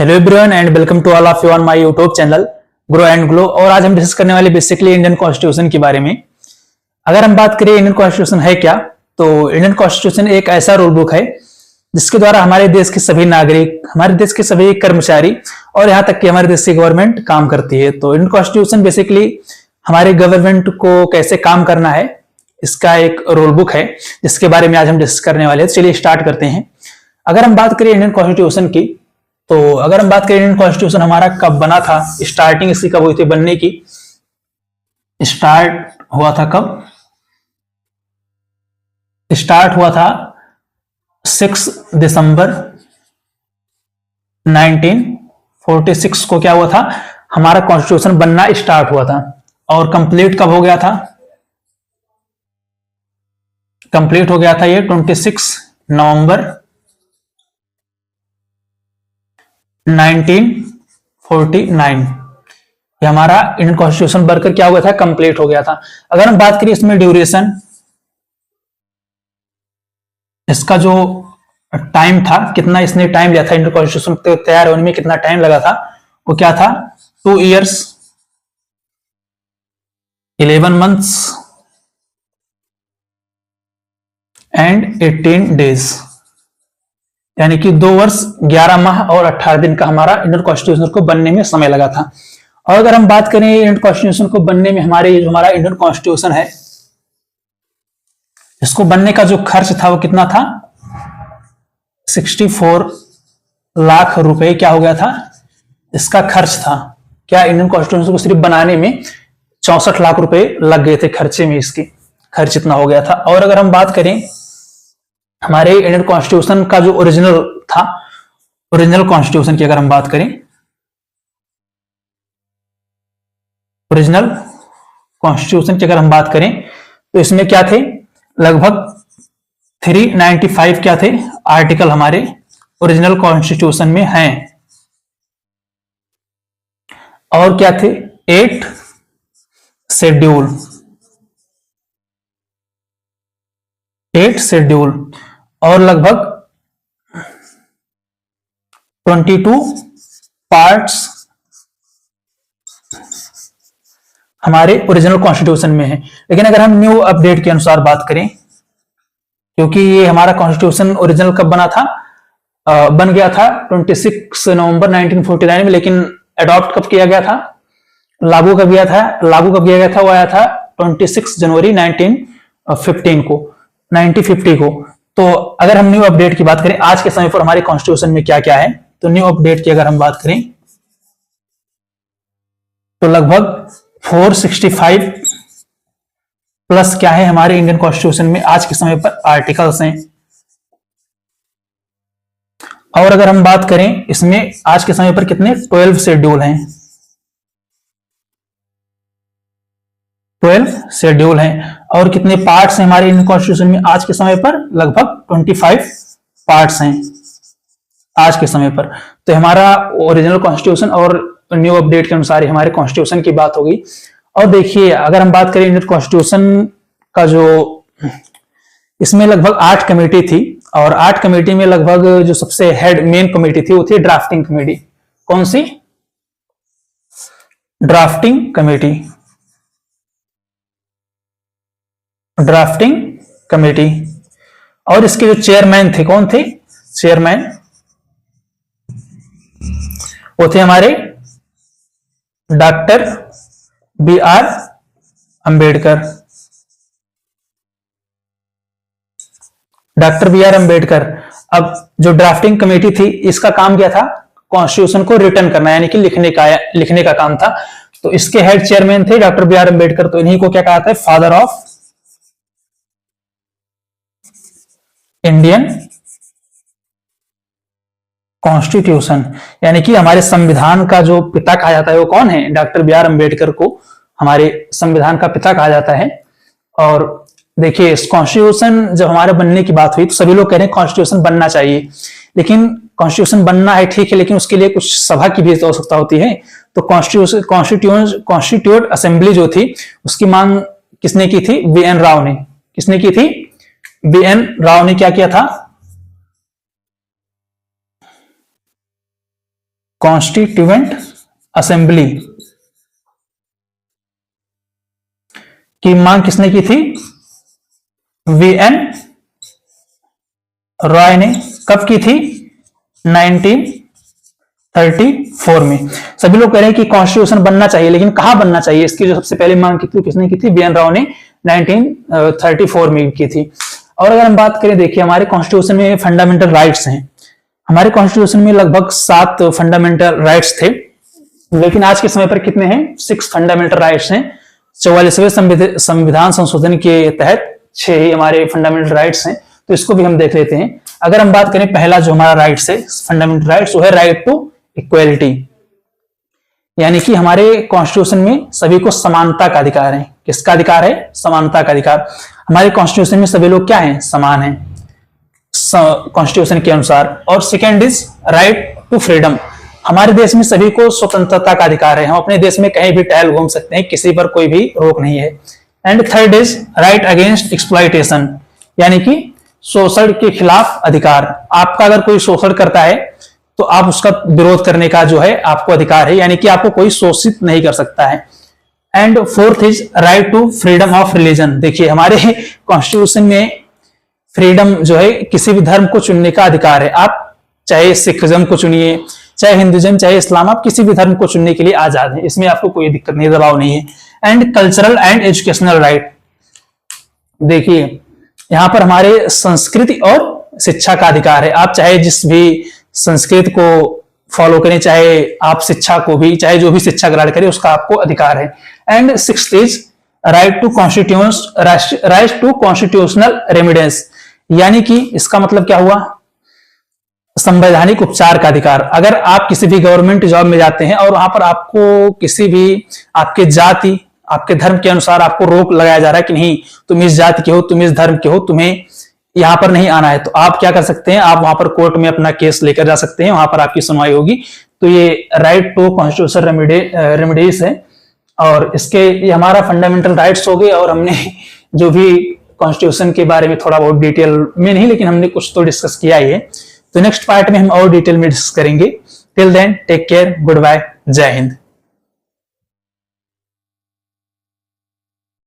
Hello everyone and welcome to all of you on my YouTube channel grow and glow. और आज हम discuss करने वाले basically Indian constitution के बारे में। अगर हम बात करें इंडियन कॉन्स्टिट्यूशन है क्या, तो इंडियन कॉन्स्टिट्यूशन एक ऐसा रूल बुक है जिसके द्वारा हमारे देश के सभी नागरिक, हमारे देश के सभी कर्मचारी और यहाँ तक कि हमारे देश की गवर्नमेंट काम करती है। तो इंडियन कॉन्स्टिट्यूशन बेसिकली हमारे गवर्नमेंट को कैसे काम करना है इसका एक रूल बुक है, जिसके बारे में आज हम डिस्कस करने वाले हैं। चलिए स्टार्ट करते हैं। अगर हम बात करें इंडियन कॉन्स्टिट्यूशन की, तो अगर हम बात करें इंडियन कॉन्स्टिट्यूशन हमारा कब बना था, स्टार्टिंग इसकी कब हुई थी बनने की, स्टार्ट हुआ था कब, स्टार्ट हुआ था 6 दिसंबर 1946 को क्या हुआ था, हमारा कॉन्स्टिट्यूशन बनना स्टार्ट हुआ था। और कंप्लीट कब हो गया था, कंप्लीट हो गया था ये 26 नवंबर 1949। ये हमारा इंडियन कॉन्स्टिट्यूशन बनकर क्या हुआ था, कंप्लीट हो गया था। अगर हम बात करें इसमें ड्यूरेशन, इसका जो टाइम था, कितना इसने टाइम लिया था इंडियन कॉन्स्टिट्यूशन तैयार होने में, कितना टाइम लगा था, वो क्या था 2 years 11 months एंड 18 days, यानी कि 2 वर्ष 11 माह और 18 दिन का हमारा इंडियन कॉन्स्टिट्यूशन को बनने में समय लगा था। और अगर हम बात करें इंडियन कॉन्स्टिट्यूशन को बनने में, हमारे जो हमारा इंडियन कॉन्स्टिट्यूशन है, इसको बनने का जो खर्च था वो कितना था, 64 लाख रुपए क्या हो गया था, इसका खर्च था। क्या इंडियन कॉन्स्टिट्यूशन को सिर्फ बनाने में 64 लाख रुपए लग गए थे खर्चे में, इसकी खर्च इतना हो गया था। और अगर हम बात करें हमारे इंडियन कॉन्स्टिट्यूशन का जो ओरिजिनल था, ओरिजिनल कॉन्स्टिट्यूशन की अगर हम बात करें, ओरिजिनल कॉन्स्टिट्यूशन की अगर हम बात करें, तो इसमें क्या थे, लगभग 395 क्या थे आर्टिकल हमारे ओरिजिनल कॉन्स्टिट्यूशन में हैं। और क्या थे 8 शेड्यूल, 8 शेड्यूल और लगभग 22 पार्ट्स हमारे ओरिजिनल कॉन्स्टिट्यूशन में है। लेकिन अगर हम न्यू अपडेट के अनुसार बात करें, क्योंकि ये हमारा कॉन्स्टिट्यूशन ओरिजिनल कब बना था, बन गया था 26 नवंबर 1949 में, लेकिन अडॉप्ट कब किया गया था, लागू कब किया था, लागू कब किया गया था, वो आया था 26 जनवरी 1950 को। तो अगर हम न्यू अपडेट की बात करें आज के समय पर हमारे कॉन्स्टिट्यूशन में क्या क्या है, तो न्यू अपडेट की अगर हम बात करें तो लगभग 465 प्लस क्या है हमारे इंडियन कॉन्स्टिट्यूशन में आज के समय पर आर्टिकल्स हैं। और अगर हम बात करें इसमें आज के समय पर कितने 12 शेड्यूल हैं, 12 शेड्यूल हैं। और कितने पार्ट्स हैं हमारे इंडियन कॉन्स्टिट्यूशन में आज के समय पर, लगभग 25 पार्ट्स हैं आज के समय पर। तो हमारा ओरिजिनल कॉन्स्टिट्यूशन और न्यू अपडेट के अनुसार हमारे कॉन्स्टिट्यूशन की बात होगी। और देखिए अगर हम बात करें इंडियन कॉन्स्टिट्यूशन का, जो इसमें लगभग 8 कमेटी थी, और 8 कमेटी में लगभग जो सबसे हेड मेन कमेटी थी वो थी ड्राफ्टिंग कमेटी। कौन सी, ड्राफ्टिंग कमेटी, ड्राफ्टिंग कमेटी। और इसके जो चेयरमैन थे, कौन थे चेयरमैन, वो थे हमारे doctor B.R. Ambedkar, doctor B.R. Ambedkar. अब जो ड्राफ्टिंग कमेटी थी, इसका काम क्या था, कॉन्स्टिट्यूशन को रिटर्न करना, यानी कि लिखने का काम था। तो इसके हेड चेयरमैन थे डॉक्टर B.R. अंबेडकर। तो इन्हीं को क्या कहा था, फादर ऑफ इंडियन कॉन्स्टिट्यूशन, यानी कि हमारे संविधान का जो पिता कहा जाता है वो कौन है, डॉक्टर B.R. अंबेडकर को हमारे संविधान का पिता कहा जाता है। और देखिए इस कॉन्स्टिट्यूशन जब हमारे बनने की बात हुई तो सभी लोग कह रहे हैं कॉन्स्टिट्यूशन बनना चाहिए, लेकिन कॉन्स्टिट्यूशन बनना है ठीक है, लेकिन उसके लिए कुछ सभा की भी आवश्यकता होती है। तो कॉन्स्टिट्यूट असेंबली जो थी उसकी मांग किसने की थी, B.N. राव ने। किसने की थी, B.N. राव ने क्या किया था, कॉन्स्टिट्यूएंट असेंबली की मांग किसने की थी? वीएन रॉय ने। कब की थी? 1934 में। सभी लोग कह रहे हैं कि कॉन्स्टिट्यूशन बनना चाहिए, लेकिन कहां बनना चाहिए, इसकी जो सबसे पहले मांग की थी किसने की थी? वीएन राव ने 1934 में की थी। और अगर हम बात करें, देखिए हमारे कॉन्स्टिट्यूशन में फंडामेंटल राइट्स हैं। हमारे कॉन्स्टिट्यूशन में लगभग 7 फंडामेंटल राइट्स थे, लेकिन आज के समय पर कितने हैं? 6 फंडामेंटल राइट्स हैं। 44वें संविधान संशोधन के तहत 6 ही हमारे फंडामेंटल राइट्स हैं। तो इसको भी हम देख लेते हैं। अगर हम बात करें, पहला जो हमारा राइट्स है, फंडामेंटल राइट्स, वो है राइट टू इक्वेलिटी, यानी कि हमारे कॉन्स्टिट्यूशन में सभी को समानता का अधिकार है। किसका अधिकार है? समानता का अधिकार। हमारे कॉन्स्टिट्यूशन में सभी लोग क्या हैं? समान हैं कॉन्स्टिट्यूशन के अनुसार। और second is right to freedom, हमारे देश में सभी को स्वतंत्रता का अधिकार है। हम अपने देश में कहीं भी टहल घूम सकते हैं, किसी पर कोई भी रोक नहीं है। And third is right against exploitation, यानी कि शोषण के खिलाफ अधिकार। आपका अगर कोई शोषण करता है तो आप उसका विरोध करने का जो है आपको अधिकार है, यानी कि आपको कोई शोषित नहीं कर सकता है। And fourth is right to freedom of religion. देखिए हमारे कॉन्स्टिट्यूशन में फ्रीडम जो है, किसी भी धर्म को चुनने का अधिकार है। आप चाहे सिखिज्म को चुनिए, चाहे हिंदुइज्म, चाहे इस्लाम, आप किसी भी धर्म को चुनने के लिए आजाद हैं। इसमें आपको कोई दिक्कत नहीं, दबाव नहीं है। And cultural and educational right, देखिए यहां पर हमारे संस्कृति और शिक्षा का अधिकार है। आप चाहे जिस भी संस्कृति को फॉलो करें, चाहे आप शिक्षा को भी, चाहे जो भी शिक्षा ग्रहण करें, उसका आपको अधिकार है। And sixth is right to constitutional remedies, यानी कि इसका मतलब क्या हुआ? संवैधानिक उपचार का अधिकार। अगर आप किसी भी गवर्नमेंट जॉब में जाते हैं और वहां पर आपको किसी भी आपके जाति, आपके धर्म के अनुसार आपको रोक लगाया जा रहा है कि नहीं, तुम इस जाति के हो, तुम इस धर्म के हो, तुम्हें यहां पर नहीं आना है, तो आप क्या कर सकते हैं? आप वहां पर कोर्ट में अपना केस लेकर जा सकते हैं, वहां पर आपकी सुनवाई होगी। तो ये राइट टू कॉन्स्टिट्यूशनल रेमिडीज है। और इसके ये हमारा फंडामेंटल राइट्स हो गए। और हमने जो भी कॉन्स्टिट्यूशन के बारे में थोड़ा बहुत डिटेल में नहीं, लेकिन हमने कुछ तो डिस्कस किया ही है। तो नेक्स्ट पार्ट में हम और डिटेल में डिस्कस करेंगे। Till then take care, good bye, जय हिंद।